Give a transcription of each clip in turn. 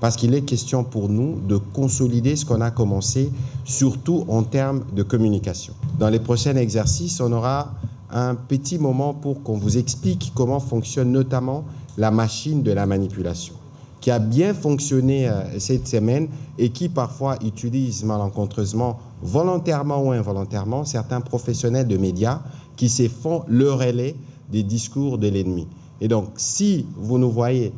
parce qu'il est question pour nous de consolider ce qu'on a commencé, surtout en termes de communication. Dans les prochains exercices, on aura un petit moment pour qu'on vous explique comment fonctionne notamment la machine de la manipulation, qui a bien fonctionné cette semaine et qui parfois utilise malencontreusement, volontairement ou involontairement, certains professionnels de médias qui se font le relais des discours de l'ennemi. Et donc, si vous nous voyez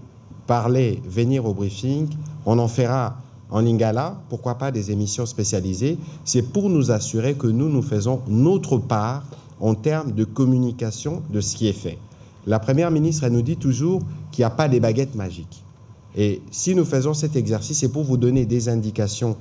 parler, venir au briefing, on en fera en lingala, pourquoi pas des émissions spécialisées. C'est pour nous assurer que nous faisons notre part en termes de communication de ce qui est fait. La Première ministre, elle nous dit toujours qu'il n'y a pas de baguettes magiques. Et si nous faisons cet exercice, c'est pour vous donner des indications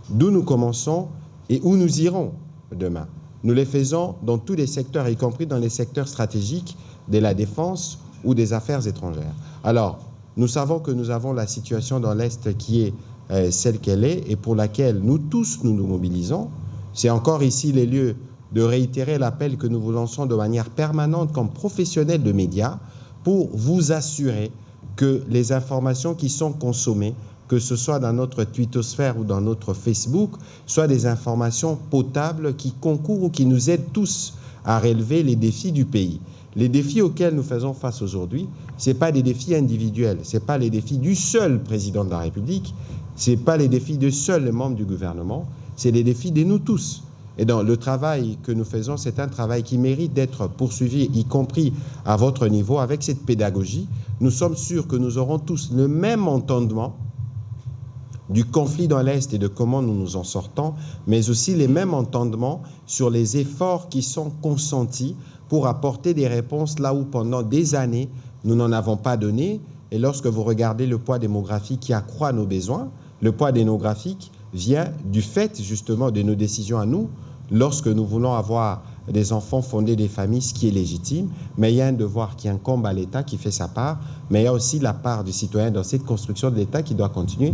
d'où nous commençons et où nous irons demain. Nous les faisons dans tous les secteurs, y compris dans les secteurs stratégiques de la défense ou des affaires étrangères. Alors, nous savons que nous avons la situation dans l'Est qui est celle qu'elle est et pour laquelle nous tous nous mobilisons. C'est encore ici les lieux de réitérer l'appel que nous vous lançons de manière permanente comme professionnels de médias pour vous assurer que les informations qui sont consommées, que ce soit dans notre twittosphère ou dans notre Facebook, soient des informations potables qui concourent ou qui nous aident tous à relever les défis du pays. Les défis auxquels nous faisons face aujourd'hui, ce n'est pas des défis individuels, ce n'est pas les défis du seul président de la République, ce n'est pas les défis de seuls membres du gouvernement, c'est les défis de nous tous. Et donc, le travail que nous faisons, c'est un travail qui mérite d'être poursuivi, y compris à votre niveau, avec cette pédagogie. Nous sommes sûrs que nous aurons tous le même entendement du conflit dans l'Est et de comment nous nous en sortons, mais aussi les mêmes entendements sur les efforts qui sont consentis pour apporter des réponses là où pendant des années, nous n'en avons pas donné. Et lorsque vous regardez le poids démographique qui accroît nos besoins, le poids démographique vient du fait justement de nos décisions à nous, lorsque nous voulons avoir des enfants, fonder des familles, ce qui est légitime, mais il y a un devoir qui incombe à l'État qui fait sa part, mais il y a aussi la part du citoyen dans cette construction de l'État qui doit continuer.